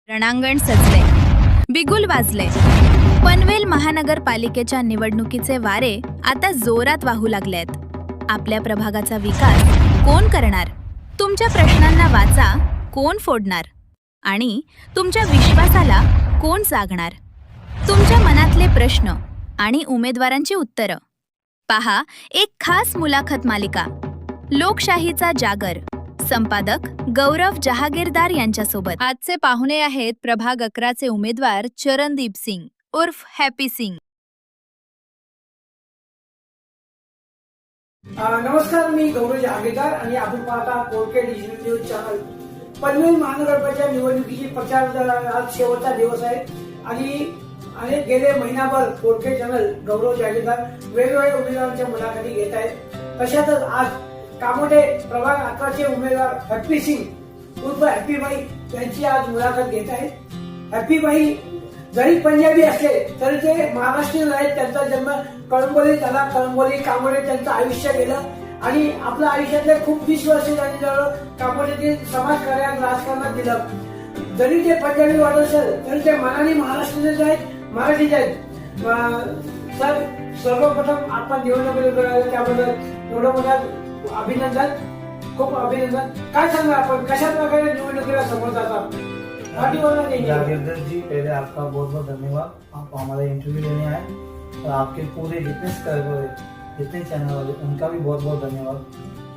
रणांगण सजले, बिगुल वाजले. पनवेल महानगरपालिकेच्या निवडणुकीचे वारे आता जोरात वाहू लागलेत. आपल्या प्रभागाचा विकास कोण करणार? तुमच्या प्रश्नांना वाचा कोण फोडणार? आणि तुमच्या विश्वासाला कोण जागणार? तुमच्या मनातले प्रश्न आणि उमेदवारांची उत्तरं पहा एक खास मुलाखत मालिका, लोकशाहीचा जागर. संपादक गौरव जहागीरदार यांच्यासोबत. आजचे पाहुणे आहेत प्रभाग 11चे उमेदवार चरणदीप सिंग उर्फ हॅपी सिंग. नमस्कार, मी गौरव जहागीरदार आणि आपण पाहता Kolke digital news channel. Panvel महानगरपालिका निवडणुकीची प्रचार आज शेवटचा दिवस आहे आणि गेले महिनाभर कोळके चॅनल गौरव जहागीरदार वेगवेगळ्या उमेदवारांच्या मुलाखती घेत आहेत. तशातच आज कामोडे प्रभाग 11चे उमेदवार हॅपी सिंग उर्फ हॅपी बाई यांची आज मुलाखत घेत आहेत. हॅपी बाई जरी पंजाबी असले तरी ते महाराष्ट्रीयन आहेत. त्यांचा जन्म कळंबोली झाला. कळंबोली कामोडे त्यांचं आयुष्य गेलं आणि आपल्या आयुष्यातले खूप 20 वर्ष त्यांनी जवळ कामोडेतील समाजकार्यात राजकारणात दिलं. जरी ते पंजाबी वाटत असेल तरी ते मनाने महाराष्ट्रीयनच आहेत, मराठीच आहेत. सर, सर्वप्रथम आपण निवडणुकीत त्याबद्दल एवढं मोठं अभिनंदन, खूप अभिनंदन. काय सांगा आपण कशा प्रकारे निवडणुकीला समोर जातात? जागीरदार जी, पहले आपका बहुत बहुत धन्यवाद. आप हमारा इंटरव्यू लेने आए और आपके पूरे जितने चैनल वाले उनका भी बहुत बहुत धन्यवाद.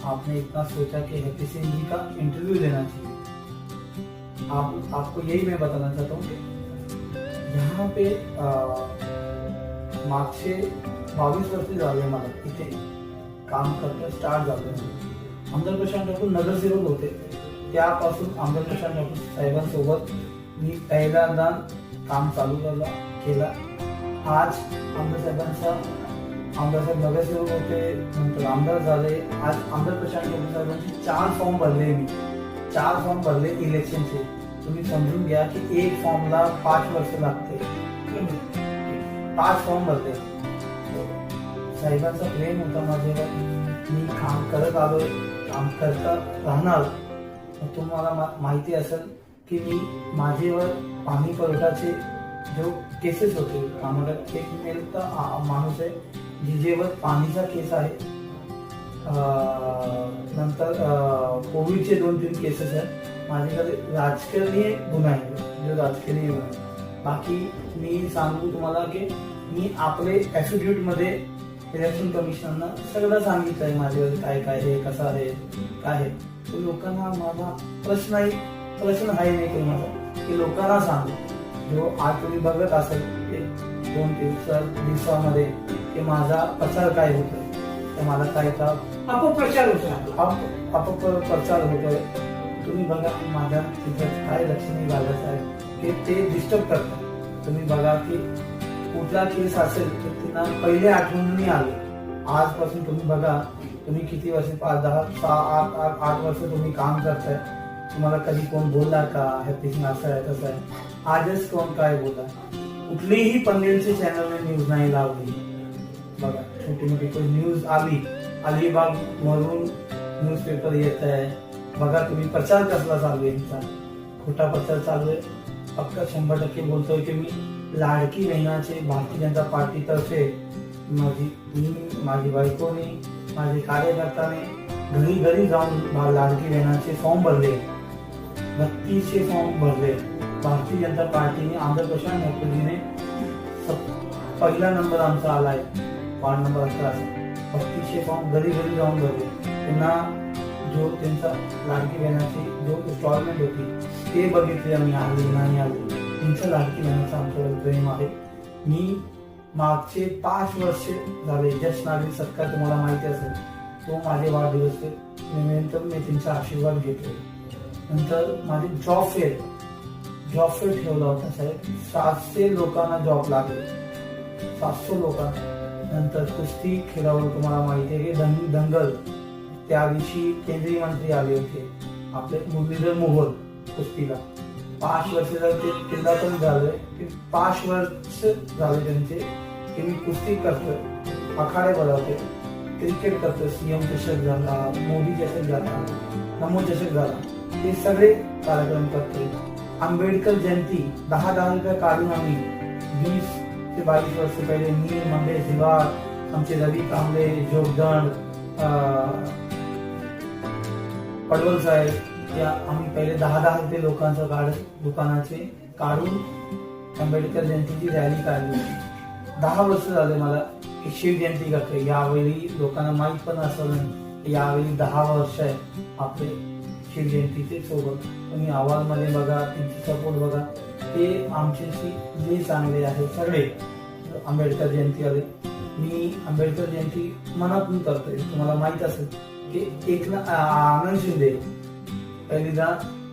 आपने इतना सोचा कि हैप्पी सिंह जी का इंटरव्यू लेना चाहिए. आपको यही मैं बताना चाहता हूँ कि यहाँ पे मागचे 22 वर्ष झाले मला इथे काम करता स्टार्ट झालं. आमदार प्रशांत ठाकूर नगरसेवक होते, त्यापासून आमदार प्रशांत ठाकूर साहेबांसोबत मी पहिल्यांदा काम चालू केला. आज आमदार साहेब नगरसेवक होते, नंतर आमदार झाले. आज आमदार प्रशांत ठाकूर साहेबांचे 4 फॉर्म भरले. मी 4 फॉर्म भरले इलेक्शनचे. तुम्ही समजून घ्या की एक फॉर्मला 5 वर्ष लागते. 5 फॉर्म भरले. साहेबांचा प्रेम होता माझ्यावर. मी काम करत आलोय, काम करता राहणार. तुम्हाला माहिती असेल की मी माझ्यावर पाणी पुरवठ्याचे जो केसेस होते, आम्हाला एक मेलचा माणूस आहे जिजेवर पाणीचा केस आहे. नंतर कोविडचे 2-3 केसेस आहेत. माझ्याकडे राजकीय गुन्हा आहे, जो राजकीय गुन्हा आहे. बाकी मी सांगू तुम्हाला की मी आपले ॲफिडेव्हिट मध्ये इलेक्शन कमिशनरना सगळं सांगितलंय माझ्यावर काय काय आहे, कसं आहे, काय आहे. तो लोकांना माझा प्रश्न आहे नाही की माझा की लोकांना सांगू. जो आज तुम्ही बघत असेल की 2-3 दिवसामध्ये की माझा प्रचार काय होतोय, तर मला काय अपप्रचार होतोय. प्रचार होतोय. तुम्ही बघा माझ्या तिथे काय लक्षणी घालायचं आहे की ते डिस्टर्ब करतात. तुम्ही बघा की कुठला केस असेल तर त्यांना पहिले आठवणी आले. आजपासून तुम्ही बघा, तुम्ही किती वर्ष 5, 10, 6, 8 वर्ष तुम्ही काम करताय. तुम्हाला कधी कोण बोलला का हॅपी सिंग असं आहे तसं आहे? आजच कोण काय बोलला? कुठलीही पनवेलचे चॅनलने न्यूज नाही लावली. बघा छोटी मोठी कोणी न्यूज आली, अलिबाग वरून न्यूजपेपर येत आहे. बघा तुम्ही प्रचार कसला चालू आहे, खोटा प्रचार चालू आहे. पक्का 100% बोलतोय की मी लाडकी बहिणाचे भारतीय जनता पार्टीतर्फे माझी बायकोने, माझे कार्यकर्त्याने घरी घरी जाऊन लाडकी बहिणाचे फॉर्म भरले. 3200 फॉर्म भरले. भारतीय जनता पार्टीने आमदार प्रशांत ठाकूरजीने पहिला नंबर आमचा आलाय, वार्ड नंबर 11. 3200 फॉर्म घरी घरी जाऊन भरले. त्यांना जो त्यांचा लाडकी बहिणाची जो इन्स्टॉलमेंट होती ते बघितले आम्ही, आली नाही आली. त्यांचं लाडकी बहिणाचं आमच्यावर प्रेम आहे. मी मागचे 5 वर्ष झाले ज्येष्ठ नागरिक सत्कार तुम्हाला माहिती असेल, तो माझे वाढदिवस नंतर मी त्यांचा आशीर्वाद घेतले. नंतर माझे जॉब फेअर ठेवला होता साहेब. 700 लोकांना जॉब लागले, 700 लोकांना. नंतर कुस्ती खेळावर तुम्हाला माहिती आहे की दंगल, त्या दिवशी केंद्रीय मंत्री आले होते आपले मुरलीधर मोहोळ कुस्तीला. 5 वर्ष झाले त्यांना पण झालंय. 5 वर्ष झाले त्यांचे की मी कुस्ती करतोय, आखाडे बनवते, क्रिकेट करतोय. सीएम चषक झाला, मोदी चषक झाला, नमो चषक झाला, हे सगळे कार्यक्रम करतोय. आंबेडकर जयंती 10 रुपये काढून आम्ही 20 ते 22 वर्ष पहिले मी मंगेश दिवार, आमचे रवी कांबळे, जोगदंड, पडवल साहेब या आम्ही पहिले 10 रुपये लोकांचं दुकानाचे काढून आंबेडकर जयंतीची रॅली काढली. 10 वर्ष झाले मला शिव जयंती करते. यावेळी लोकांना माहीत पण असं नाही यावेळी 10 वर्ष आहे आपले शिव जयंतीचे सोबत. तुम्ही आवाजमध्ये बघा, त्यांची सपोर्ट बघा, ते आमच्याशी जे चांगले आहे सगळे आंबेडकर जयंती आले. मी आंबेडकर जयंती मनातून करतोय. तुम्हाला माहित असेल की आनंद शिंदे पहिलीदा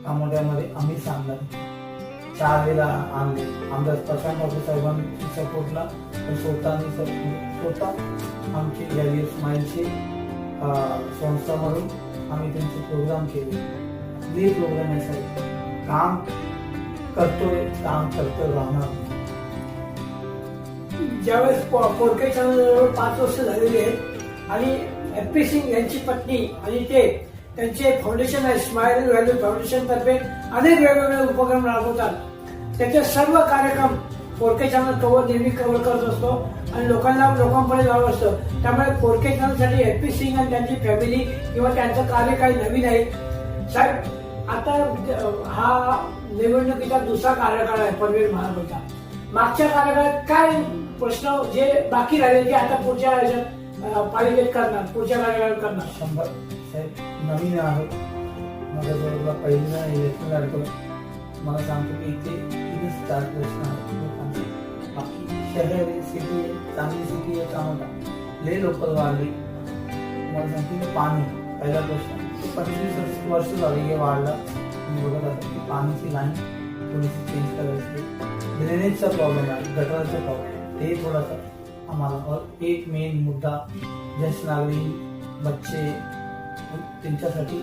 कामोड्यामध्ये आम्ही सांगणार 4 वेळा आणले. आमदार प्रशांत ठाकूर साहेबांची सपोर्टला स्वतः आमची गॅलियर स्माईलची संस्था म्हणून आम्ही त्यांचे प्रोग्राम केले. जे प्रोग्राम आहे साहेब काम करतो राहणार. ज्यावेळेस पोरके चॅनलवर 5 वर्ष झालेली आहेत आणि एफ.पी. सिंग यांची पत्नी आणि त्यांचे फाउंडेशन आहे स्माइल व्हॅल्यू फाउंडेशन तर्फे अनेक वेगवेगळे उपक्रम राबवतात. त्याचे सर्व कार्यक्रम पोरके चॅनल नेहमी कव्हर करत असतो आणि लोकांपर्यंत जात असतो. त्यामुळे पोरके चॅनलसाठी एफ.पी. सिंग आणि त्यांची फॅमिली किंवा त्यांचं कार्य काही नवीन आहे. साहेब आता हा निवडणुकीचा दुसरा कार्यकाळ आहे पनवेल महानगरचा. मागच्या कार्यकाळात काय प्रश्न जे बाकी राहिले ते आता पुढच्या पालिकेत करणार, पुढच्या कार्यकाळात करणार? 100 साहेब नवीन आहोत. माझ्या जवळ पहिल्यांदा इलेक्शन लढतो. मला सांगतो की इथे 3-4 प्रश्न आहेत लोकांचे. बाकी शहर सिटी चांगली सिटी आहे कामोठा लय लोकल वाढली. मला सांगतो की पाणी पहिला प्रश्न 25 वर्ष झाली हे वाढला. मी बघत असतो की पाणीची लाईन थोडीशी चेंज करायची. ड्रेनेजचा प्रॉब्लेम आहे, गटराचा प्रॉब्लेम ते थोडासा आम्हाला. और एक मेन मुद्दा ज्येष्ठ नागरिक बच्चे त्यांच्यासाठी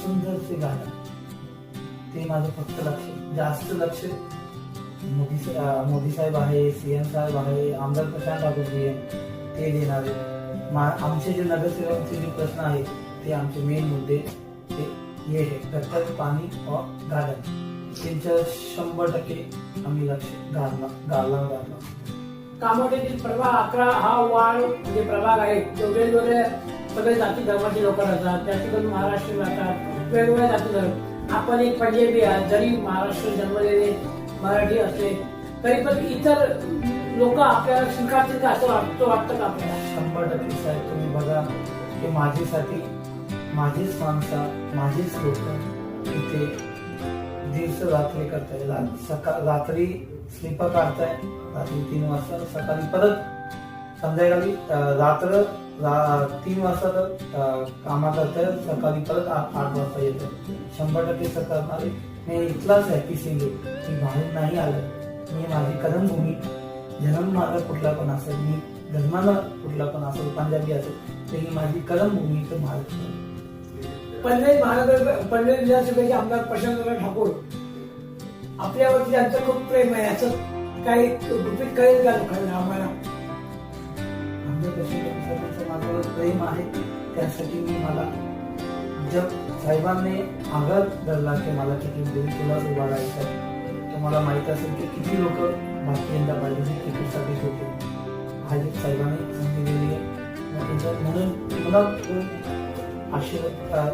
सुंदरसे गार्डन ते माझं फक्त जास्त लक्ष मोदी साहेब आहे, सीएम साहेब आहे, आमदार प्रशांत ठाकूर जी आहे ते देणारे. आमचे जे नगरसेवकांचे जे प्रश्न आहेत ते आमचे मेन मुद्दे ते हे आहे गटर, पाणी और गार्डन. त्यांच्या 100% आम्ही लक्ष घालणार. कामोठ्यातील प्रभाग 11 हा वार्ड म्हणजे प्रभाग आहे. वेगवेगळे सगळे जाती धर्माचे लोक राहतात. त्या ठिकाणी महाराष्ट्र राहतात, वेगवेगळ्या जाती धर्म. आपण एक पंजाबी आहात, जरी महाराष्ट्र जन्मलेले मराठी असले तरी पण इतर लोक आपल्याला स्वीकारतील का असं वाटतं का आपल्याला? 100% साहेब तुम्ही बघा की माझ्यासाठी माझीच माणसं माझीच लोक इथे दिवस रात्री करताय. रात्री स्लीपर काढताय, रात्री 3 वाजता, सकाळी परत संध्याकाळी रात्र 3 वाजता तर कामा करताय, सकाळी परत 8 वाजता येतं. 100% करणारे मी इथलाच हॅपी सिंग मी बाहेर नाही आलं. मी माझी कर्मभूमी जन्म माझा कुठला पण असेल, मी धर्माला कुठला पण असेल, पंजाबी असेल, तर ही माझी कर्मभूमी तर महाराष्ट्र. पनवेल विधानसभेचे आमदार प्रशांत ठाकूर आपल्यावरती त्यांचं खूप प्रेम आहे. याचं काही गुपित कळेल का लोकांना आम्हाला? माझ्यावर प्रेम आहे. त्यासाठी मी मला जब साहेबांनी आघात धरला की मला तिकीट देऊन तुलाच उभा राहायचं, तुम्हाला माहित असेल की किती लोक भारतीय जनता पार्टीचे तिकीटसाठी होते. भाजप साहेबांनी संधी दिली आहे म्हणून मला आशीर्वाद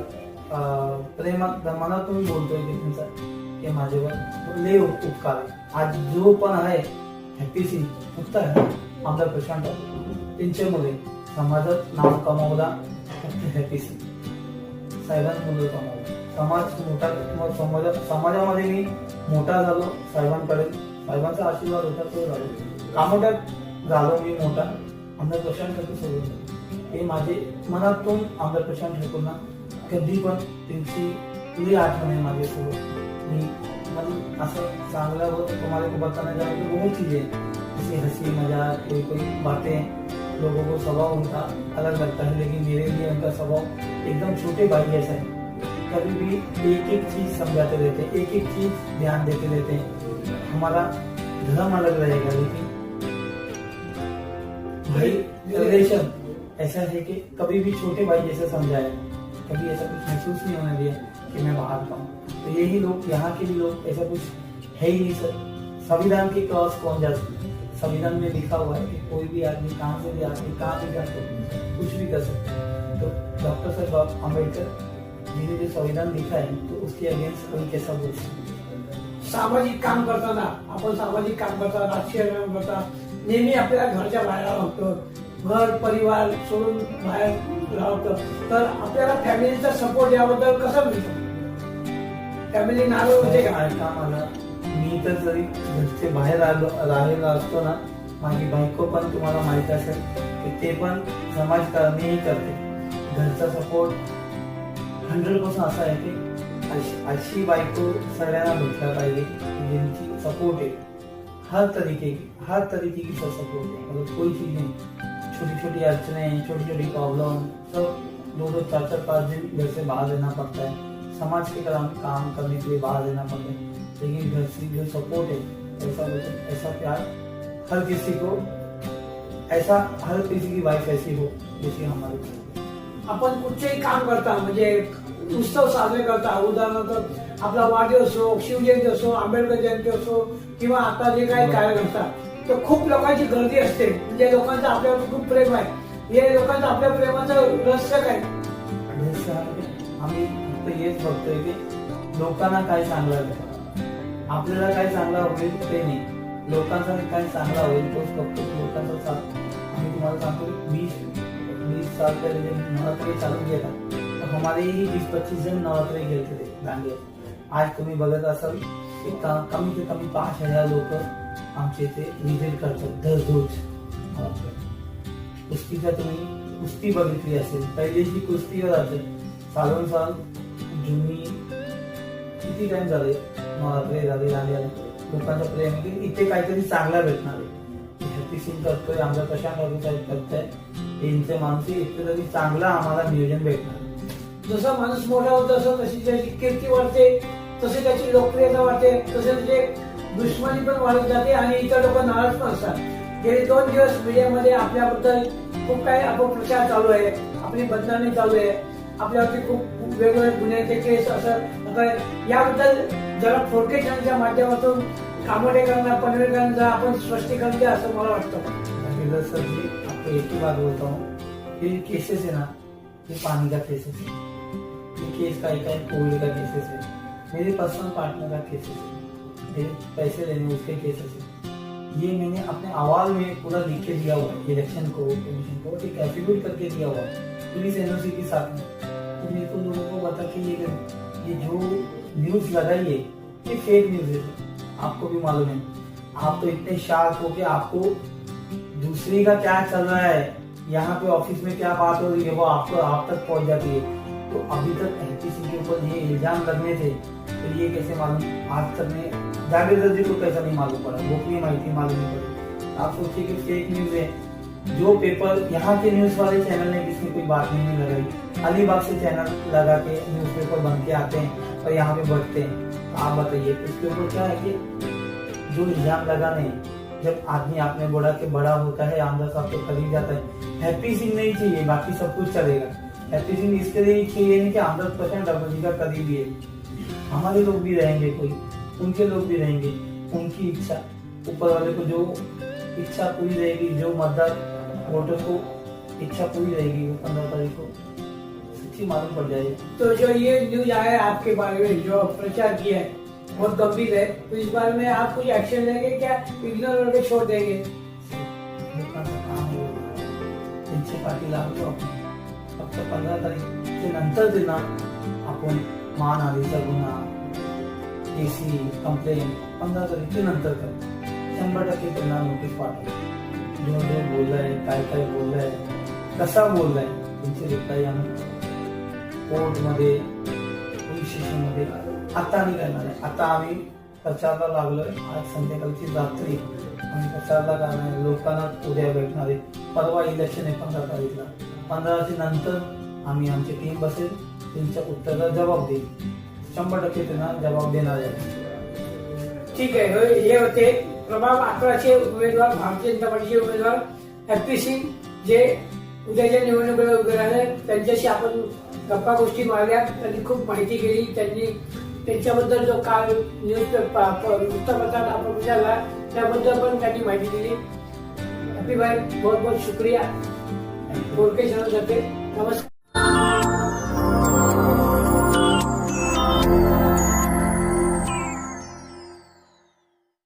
प्रेमात मनातून बोलतोय की त्यांचा हे माझ्यावर लय उपकार आहे. आज जो पण आहे हॅपी सिंग फक्त आहे आमदार प्रशांत त्यांच्यामुळे समाजात नाव कमावला. फक्त हॅपी सिंग साहेबांमुळे कमावला. समाजामध्ये मी मोठा झालो. साहेबांचा आशीर्वाद होता तो झालो. कामोट्यात झालो मी मोठा. आमदार प्रशांत ठाकूर सोबत हे माझे मनातून आमदार प्रशांत ठाकूरना कधी पण त्यांची तुझी आठवण आहे माझ्यासोबत. मी मन असं चांगलं तुम्हारे को बताना चाहूँगा बहुत चीजें जैसे हंसी मजाक कोई बातें लोगों को स्वभाव उनका अलग लगता है, लेकिन मेरे लिए उनका स्वभाव एकदम छोटे भाई जैसा है. कभी भी एक चीज समझाते रहते हैं, एक चीज ध्यान देते रहते हैं. हमारा धर्म अलग रहेगा लेकिन भाई रिलेशन ऐसा है कि कभी भी छोटे भाई जैसे समझाए. कभी ऐसा कुछ महसूस नहीं होने दिया कि मैं बाहर का हूँ। तो यही लोग, यहाँ के भी लोग, ऐसा कुछ है ही नहीं सर। संविधान के क्रॉस कौन जा सकता है? संविधान में लिखा हुआ है कि कोई भी आदमी कहाँ से भी आके कहाँ भी जा सकता है, कुछ भी कर सकता है। तो डॉक्टर साहेब आंबेडकर जिन्हें जो संविधान लिखा है तो उसके अगेंस्ट कोई कैसा बोल सकता है? सामाजिक काम करताना, आपण सामाजिक काम करता, राजकीय काम करता, नेहमी आपल्याला घरच्या बाहेर लागतं, घर परिवार सोडून बाहेर राहतं, तर आपल्याला फॅमिलीचा सपोर्ट याबद्दल कसा मिळतो? फॅमिली नाराज होते का? ऐका मला, मी तर जरी घरचे बाहेर राहिला असतो ना, माझी बायको पण तुम्हाला माहित असेल की ते पण समाजकारणी करते. घरचा सपोर्ट 100% असा आहे की अशी बायको सगळ्यांना भेटला पाहिजे जिनकी सपोर्ट है, हर तरीके की सब सपोर्ट है. मतलब कोई चीज नहीं, छोटी छोटी अड़चने, छोटी छोटी प्रॉब्लम, सब 2-2, 4-4, 5 दिन घर से बाहर रहना पड़ता है, समाज के काम करने के लिए बाहर रहना पड़ता है. लेकिन घर से जो सपोर्ट है, ऐसा प्यार हर किसी को, ऐसा हर किसी की वाइफ ऐसी हो जैसी हमारी. आपण कुठचेही काम करता, म्हणजे उत्सव साजरे करता, उदाहरणार्थ आपला वाढदिवस असो, शिवजयंती असो, आंबेडकर जयंती असो, किंवा आता जे काही कार्य करतात, तर खूप लोकांची गर्दी असते. म्हणजे लोकांचं आपल्यावर खूप प्रेम आहे. हे लोकांचं आपल्या प्रेमाचं रहस्य काय? आम्ही फक्त हेच बघतोय की लोकांना काय चांगलं आहे, आपल्याला काय चांगला होईल ते नाही, लोकांचा काय चांगला होईल तोच बघतो. लोकांचा साथ आम्ही तुम्हाला सांगतो, 20 साल पहले जब नवरात्री चालू किया था तो हमारे ही 20-25 जन नवरात्री खेलते थे दांडिया. आज तुम्ही बघत असाल की कमी से कमी 5,000 लोक आमचे इथे विजिट करतात दररोज. कुस्तीचा तुम्ही कुस्ती बघितली असेल, पहिलीची कुस्तीवर असेल, साल जुनी किती टाइम झाले, नवरात्री झाले, दांडिया, लोकांचं प्रेम आहे की इथे काहीतरी चांगला भेटणार आहे. हॅपी सिंग करतोय, आमचा प्रशांत साहेब करताय, यांचे माणूस इतकं तरी चांगलं आम्हाला नियोजन भेटणार. जसं माणूस मोठा होत असतो तशी त्याची कीर्ती वाढते, तसे त्याची लोकप्रियता वाढते, तसे त्याचे दुश्मनी पण वाढत जाते आणि इतर लोक नाराज पण असतात. गेले 2 दिवस मीडियामध्ये आपल्याबद्दल खूप काही अपप्रचार चालू आहे, आपली बदनामी चालू आहे, आपल्यावरती खूप वेगवेगळे गुन्ह्याचे केस असं. याबद्दल जरा थोडक्या चॅनलच्या माध्यमातून कामोडेकरांना, पनवेलकरांना आपण स्पष्टीकरण द्या असं मला वाटतं. सर जी, आपको एक ही बात बोलता हूँ, ये केसेस है ना, ये पानी का केसेस है, ये केस का एक कोविड का केसेस है, मेरे पर्सनल पार्टनर का केसेस है, मेरे पैसे लेने उसके केसेस है. ये मैंने अपने अहवाल में पूरा लिख के दिया हुआ है, इलेक्शन को, कमीशन को एक एफिडेविट करके दिया हुआ है पुलिस एनओसी के साथ में. तो मेरे को लोगों को बता कि ये जो न्यूज लगाई है ये फेक न्यूज है. आपको भी मालूम है, आप तो इतने शार्प हो कि आपको दूसरी का क्या चल रहा है, यहाँ पे ऑफिस में क्या बात हो रही है वो आप तक पहुंच जाती है. तो अभी तक हैप्पी सिंह के ऊपर ये इल्जाम लगने थे, तो ये कैसे मालूम, आज तक में जावेद रजी को कैसा नहीं मालूम पड़ा, गोपनीय माहिती मालूम नहीं पड़ी. आप सोचिए कि फेक न्यूज है. जो पेपर यहाँ के न्यूज वाले चैनल ने किसी कोई बात नहीं लगाई, अलीबाग से चैनल लगा के न्यूज़पेपर बन के आते हैं और यहाँ पे बढ़ते हैं. तो आप बताइए इसके ऊपर क्या है कि जो इल्जाम लगाने, जब आदमी आपने बोला कि बड़ा होता है, आमदा साहब तो खरीद जाता है, हैप्पी सिंह नहीं चाहिए, बाकी सब कुछ चलेगा. हैप्पी सिंह इसके लिए चाहिए नहीं कि 100% डबल जी का करीबी है. हमारे लोग भी रहेंगे, कोई उनके लोग भी रहेंगे, उनकी इच्छा, ऊपर वाले को जो इच्छा पूरी रहेगी, जो मतदार वोटर को इच्छा पूरी रहेगी, वो 15 तारीख को सच्ची मालूम पड़ जाएगी. तो जो ये न्यूज आया है आपके बारे में, जो प्रचार किया है, बहुत गंभीर है. तो इस बारे में आप कुछ एक्शन लेंगे क्या, इग्नोर करके छोड़ देंगे? लोकांचं काम आहे, त्यांची पाठी लागतो आपण. फक्त 15 तारीख नंतर त्यांना आपण मानहानीचा गुन्हा, केसी, कंप्लेंट 15 तारीख नंतर कर. 100% त्यांना नोटीस पाठव. जो बोललाय, काय बोललाय, कसा बोललाय, त्यांची रिप्लाय आम्ही कोर्टमध्ये, पोलीस स्टेशनमध्ये आता आम्ही करणार आहे. आता आम्ही प्रचारला लागलोय. आज संध्याकाळची रात्री आम्ही प्रचारला करणार आहे. लोकांना उद्या भेटणार आहे. परवा इलेक्शन आहे 15 तारीखला. 15 नंतर आम्ही आमची टीम बसेल, त्यांच्या उत्तराला जबाब देईल. 100% त्यांना जबाब देणार आहे. ठीक आहे. हे होते प्रभाग 11चे उमेदवार, भारतीय जनता पार्टीचे उमेदवार हॅप्पी सिंग, जे उद्याच्या निवडणुकीला उभे राहिले. त्यांच्याशी आपण गप्पा गोष्टी मारल्या, त्यांनी खूप माहिती केली. त्यांनी त्यांच्याबद्दल जो काल वृत्तपत्रात आपण विचारला त्याबद्दल पण त्यांनी माहिती दिली. हॅपी भाई, बहुत बहुत शुक्रिया. कोरके चॅनल करते. नमस्कार.